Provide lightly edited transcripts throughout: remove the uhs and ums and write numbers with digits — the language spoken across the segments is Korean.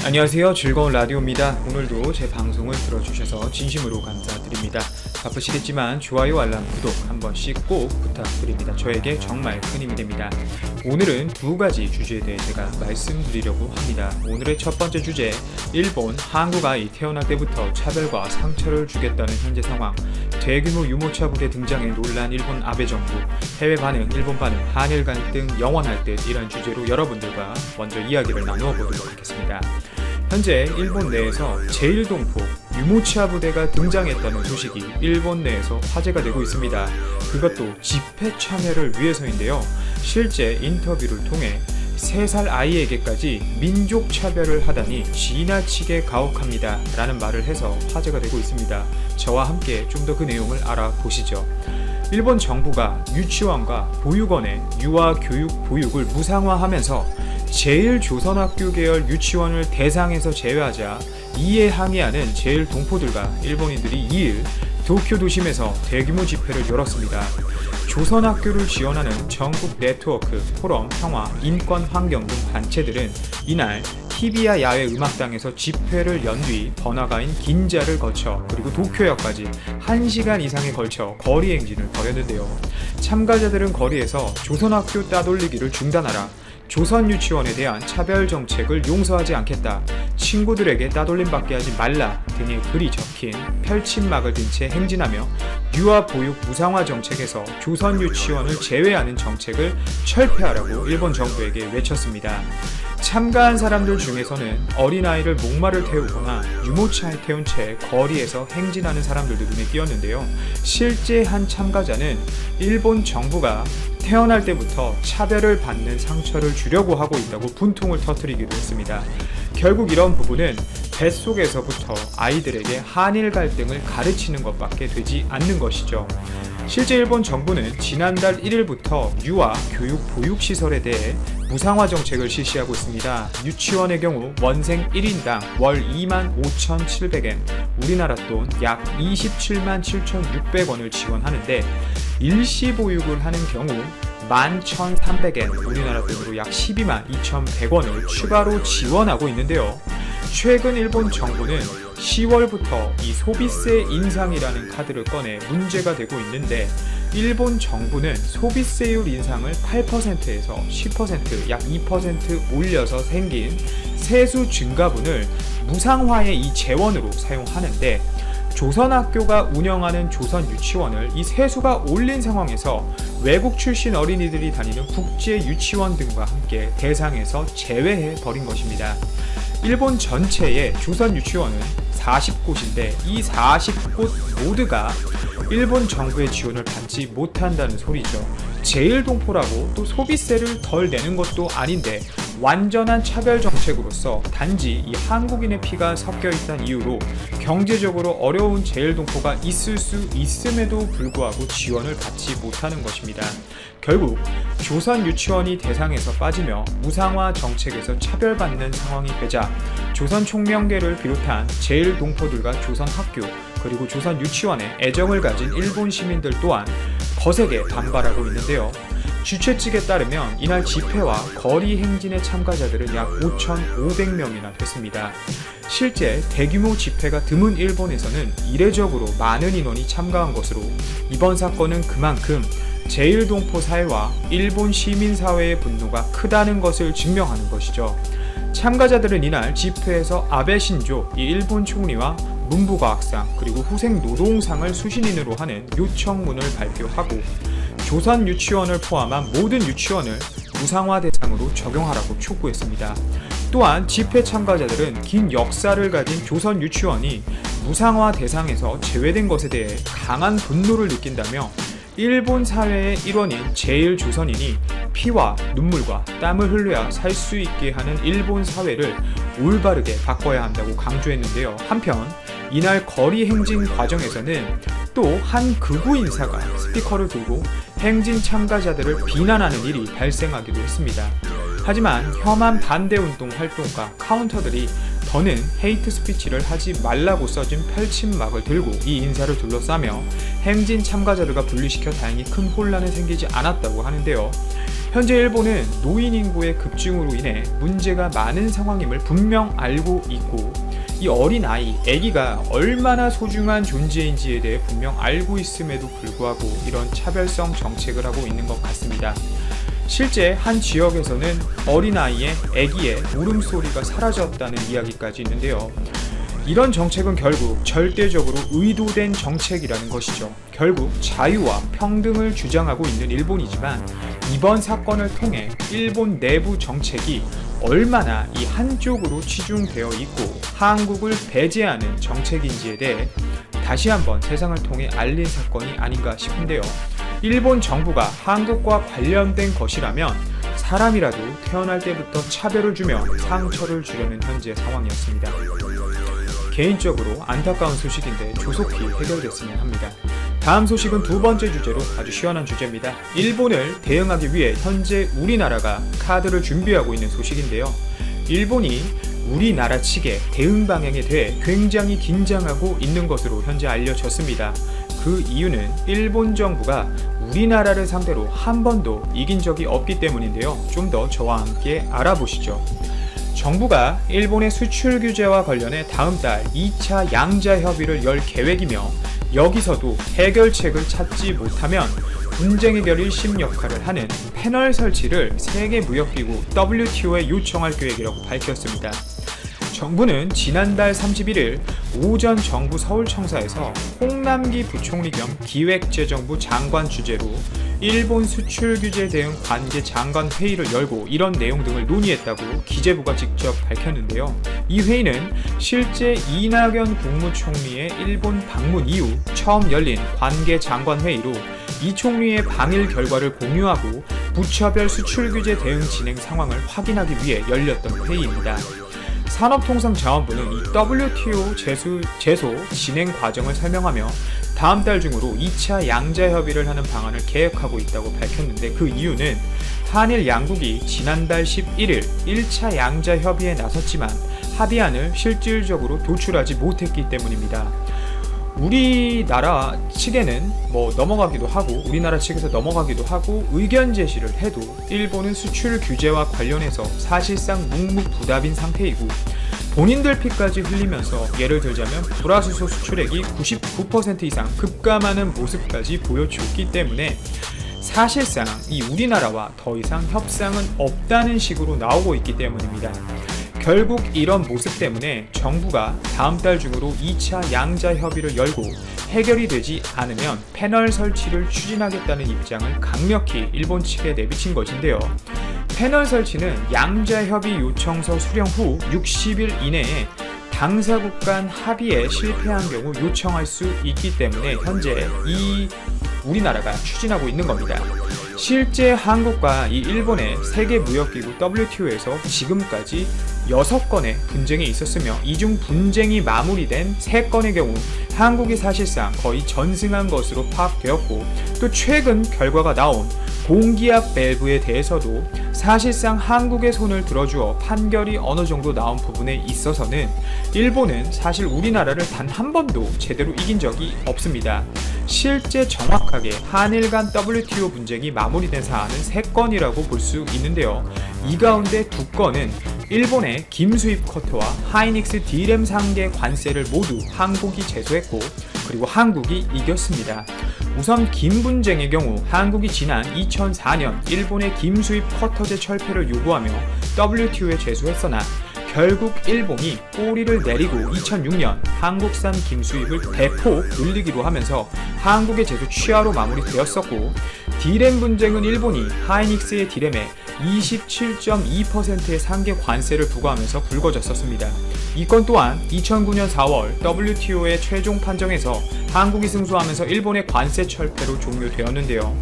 안녕하세요. 즐거운 라디오입니다. 오늘도 제 방송을 들어주셔서 진심으로 감사드립니다. 바쁘시겠지만 좋아요, 알람, 구독 한 번씩 꼭 부탁드립니다. 저에게 정말 큰 힘이 됩니다. 오늘은 두 가지 주제에 대해 제가 말씀드리려고 합니다. 오늘의 첫 번째 주제, 일본, 한국 아이 태어날 때부터 차별과 상처를 주겠다는 현재 상황, 대규모 유모차 부대 등장에 놀란 일본 아베 정부, 해외 반응, 일본 반응, 한일 갈등 영원할 듯, 이런 주제로 여러분들과 먼저 이야기를 나누어 보도록 하겠습니다. 현재 일본 내에서 제1동포 유모차 부대가 등장했다는 소식이 일본 내에서 화제가 되고 있습니다. 그것도 집회 참여를 위해서인데요. 실제 인터뷰를 통해 3살 아이에게까지 민족 차별을 하다니 지나치게 가혹합니다 라는 말을 해서 화제가 되고 있습니다. 저와 함께 좀 더 그 내용을 알아보시죠. 일본 정부가 유치원과 보육원의 유아 교육 보육을 무상화하면서 제1조선학교 계열 유치원을 대상에서 제외하자 이에 항의하는 제1동포들과 일본인들이 2일 도쿄 도심에서 대규모 집회를 열었습니다. 조선학교를 지원하는 전국 네트워크, 포럼, 평화, 인권, 환경 등 단체들은 이날 히비야 야외 음악당에서 집회를 연 뒤 번화가인 긴자를 거쳐 그리고 도쿄역까지 1시간 이상에 걸쳐 거리 행진을 벌였는데요. 참가자들은 거리에서 조선학교 따돌리기를 중단하라, 조선 유치원에 대한 차별 정책을 용서하지 않겠다, 친구들에게 따돌림 받게 하지 말라 등의 글이 적힌 펼침막을 든 채 행진하며 유아 보육 무상화 정책에서 조선 유치원을 제외하는 정책을 철폐하라고 일본 정부에게 외쳤습니다. 참가한 사람들 중에서는 어린아이를 목마를 태우거나 유모차에 태운 채 거리에서 행진하는 사람들도 눈에 띄었는데요. 실제 한 참가자는 일본 정부가 태어날 때부터 차별을 받는 상처를 주려고 하고 있다고 분통을 터뜨리기도 했습니다. 결국 이런 부분은 뱃속에서부터 아이들에게 한일 갈등을 가르치는 것밖에 되지 않는 것이죠. 실제 일본 정부는 지난달 1일부터 유아 교육 보육시설에 대해 무상화 정책을 실시하고 있습니다. 유치원의 경우 원생 1인당 월 25,700엔, 우리나라 돈 약 27만 7,600원을 지원하는데 일시 보육을 하는 경우 11,300엔, 우리나라 돈으로 약 12만 2,100원을 추가로 지원하고 있는데요. 최근 일본 정부는 10월부터 이 소비세 인상이라는 카드를 꺼내 문제가 되고 있는데, 일본 정부는 소비세율 인상을 8%에서 10%, 약 2% 올려서 생긴 세수 증가분을 무상화의 이 재원으로 사용하는데, 조선학교가 운영하는 조선 유치원을 이 세수가 올린 상황에서 외국 출신 어린이들이 다니는 국제 유치원 등과 함께 대상에서 제외해 버린 것입니다. 일본 전체의 조선 유치원은 40곳인데 이 40곳 모두가 일본 정부의 지원을 받지 못한다는 소리죠. 제1동포라고 또 소비세를 덜 내는 것도 아닌데 완전한 차별 정책으로서 단지 이 한국인의 피가 섞여 있다는 이유로 경제적으로 어려운 제1동포가 있을 수 있음에도 불구하고 지원을 받지 못하는 것입니다. 결국 조선 유치원이 대상에서 빠지며 무상화 정책에서 차별받는 상황이 되자 조선 총명계를 비롯한 제1동포들과 조선 학교 그리고 조선 유치원에 애정을 가진 일본 시민들 또한 거세게 반발하고 있는데요. 주최 측에 따르면 이날 집회와 거리 행진의 참가자들은 약 5,500명이나 됐습니다. 실제 대규모 집회가 드문 일본에서는 이례적으로 많은 인원이 참가한 것으로 이번 사건은 그만큼 제1동포 사회와 일본 시민사회의 분노가 크다는 것을 증명하는 것이죠. 참가자들은 이날 집회에서 아베 신조 이 일본 총리와 문부과학상 그리고 후생노동상을 수신인으로 하는 요청문을 발표하고 조선 유치원을 포함한 모든 유치원을 무상화 대상으로 적용하라고 촉구했습니다. 또한 집회 참가자들은 긴 역사를 가진 조선 유치원이 무상화 대상에서 제외된 것에 대해 강한 분노를 느낀다며 일본 사회의 일원인 제1조선인이 피와 눈물과 땀을 흘려야 살 수 있게 하는 일본 사회를 올바르게 바꿔야 한다고 강조했는데요. 한편 이날 거리 행진 과정에서는 또 한 극우 인사가 스피커를 들고 행진 참가자들을 비난하는 일이 발생하기도 했습니다. 하지만 혐한 반대운동 활동가 카운터들이 더는 헤이트 스피치를 하지 말라고 써진 펼침막을 들고 이 인사를 둘러싸며 행진 참가자들과 분리시켜 다행히 큰 혼란은 생기지 않았다고 하는데요. 현재 일본은 노인 인구의 급증으로 인해 문제가 많은 상황임을 분명 알고 있고 이 어린 아이, 아기가 얼마나 소중한 존재인지에 대해 분명 알고 있음에도 불구하고 이런 차별성 정책을 하고 있는 것 같습니다. 실제 한 지역에서는 어린아이의 아기의 울음소리가 사라졌다는 이야기까지 있는데요. 이런 정책은 결국 절대적으로 의도된 정책이라는 것이죠. 결국 자유와 평등을 주장하고 있는 일본이지만 이번 사건을 통해 일본 내부 정책이 얼마나 이 한쪽으로 치중되어 있고 한국을 배제하는 정책인지에 대해 다시 한번 세상을 통해 알린 사건이 아닌가 싶은데요. 일본 정부가 한국과 관련된 것이라면 사람이라도 태어날 때부터 차별을 주며 상처를 주려는 현재 상황이었습니다. 개인적으로 안타까운 소식인데 조속히 해결됐으면 합니다. 다음 소식은 두 번째 주제로 아주 시원한 주제입니다. 일본을 대응하기 위해 현재 우리나라가 카드를 준비하고 있는 소식인데요. 일본이 우리나라 측의 대응 방향에 대해 굉장히 긴장하고 있는 것으로 현재 알려졌습니다. 그 이유는 일본 정부가 우리나라를 상대로 한 번도 이긴 적이 없기 때문인데요. 좀 더 저와 함께 알아보시죠. 정부가 일본의 수출 규제와 관련해 다음 달 2차 양자 협의를 열 계획이며 여기서도 해결책을 찾지 못하면 분쟁 해결 1심 역할을 하는 패널 설치를 세계무역기구 WTO에 요청할 계획이라고 밝혔습니다. 정부는 지난달 31일 오전 정부 서울청사에서 홍남기 부총리 겸 기획재정부 장관 주재로 일본 수출 규제 대응 관계 장관 회의를 열고 이런 내용 등을 논의했다고 기재부가 직접 밝혔는데요. 이 회의는 실제 이낙연 국무총리의 일본 방문 이후 처음 열린 관계 장관 회의로 이 총리의 방일 결과를 공유하고 부처별 수출 규제 대응 진행 상황을 확인하기 위해 열렸던 회의입니다. 산업통상자원부는 이 WTO 제소 진행 과정을 설명하며 다음 달 중으로 2차 양자 협의를 하는 방안을 계획하고 있다고 밝혔는데 그 이유는 한일 양국이 지난달 11일 1차 양자 협의에 나섰지만 합의안을 실질적으로 도출하지 못했기 때문입니다. 우리나라 측에는 넘어가기도 하고 우리나라 측에서 넘어가기도 하고 의견 제시를 해도 일본은 수출 규제와 관련해서 사실상 묵묵부답인 상태이고 본인들 피까지 흘리면서 예를 들자면 불화수소 수출액이 99% 이상 급감하는 모습까지 보여줬기 때문에 사실상 이 우리나라와 더 이상 협상은 없다는 식으로 나오고 있기 때문입니다. 결국 이런 모습 때문에 정부가 다음 달 중으로 2차 양자 협의를 열고 해결이 되지 않으면 패널 설치를 추진하겠다는 입장을 강력히 일본 측에 내비친 것인데요. 패널 설치는 양자 협의 요청서 수령 후 60일 이내에 당사국 간 합의에 실패한 경우 요청할 수 있기 때문에 현재 우리나라가 추진하고 있는 겁니다. 실제 한국과 이 일본의 세계무역기구 WTO에서 지금까지 6건의 분쟁이 있었으며 이 중 분쟁이 마무리된 3건의 경우 한국이 사실상 거의 전승한 것으로 파악되었고 또 최근 결과가 나온 공기압 밸브에 대해서도 사실상 한국의 손을 들어주어 판결이 어느 정도 나온 부분에 있어서는 일본은 사실 우리나라를 단 한 번도 제대로 이긴 적이 없습니다. 실제 정확하게 한일 간 WTO 분쟁이 마무리된 사안은 3건이라고 볼 수 있는데요. 이 가운데 2건은 일본의 김수입 쿼터와 하이닉스 D램 상계 관세를 모두 한국이 제소했고 그리고 한국이 이겼습니다. 우선 김 분쟁의 경우 한국이 지난 2004년 일본의 김수입 쿼터제 철폐를 요구하며 WTO에 제소했으나 결국 일본이 꼬리를 내리고 2006년 한국산 김수입을 대폭 늘리기로 하면서 한국의 제소 취하로 마무리되었었고 D램 분쟁은 일본이 하이닉스의 D램에 27.2%의 상계 관세를 부과하면서 불거졌었습니다. 이 건 또한 2009년 4월 WTO의 최종 판정에서 한국이 승소하면서 일본의 관세 철폐로 종료되었는데요.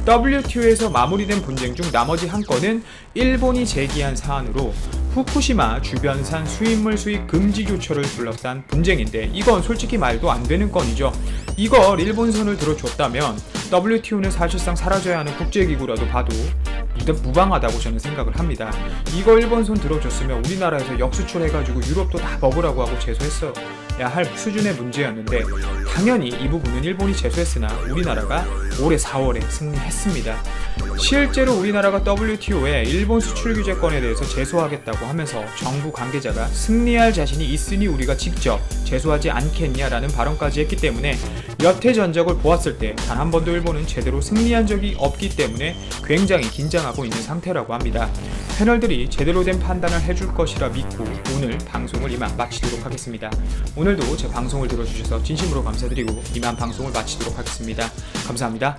WTO에서 마무리된 분쟁 중 나머지 한 건은 일본이 제기한 사안으로 후쿠시마 주변산 수입물 수입 금지 조처를 둘러싼 분쟁인데 이건 솔직히 말도 안 되는 건이죠. 이걸 일본 손을 들어줬다면 WTO는 사실상 사라져야 하는 국제기구라도 봐도 무방하다고 저는 생각을 합니다. 이거 일본 손 들어줬으면 우리나라에서 역수출해가지고 유럽도 다 먹으라고 하고 제소했어야 할 수준의 문제였는데, 당연히 이 부분은 일본이 제소했으나 우리나라가 올해 4월에 승리했습니다. 실제로 우리나라가 WTO에 일본 수출 규제권에 대해서 제소하겠다고 하면서 정부 관계자가 승리할 자신이 있으니 우리가 직접 제소하지 않겠냐라는 발언까지 했기 때문에, 여태 전적을 보았을 때 단 한 번도 일본은 제대로 승리한 적이 없기 때문에 굉장히 긴장하고 있는 상태라고 합니다. 패널들이 제대로 된 판단을 해줄 것이라 믿고 오늘 방송을 이만 마치도록 하겠습니다. 오늘도 제 방송을 들어주셔서 진심으로 감사드리고 이만 방송을 마치도록 하겠습니다. 감사합니다.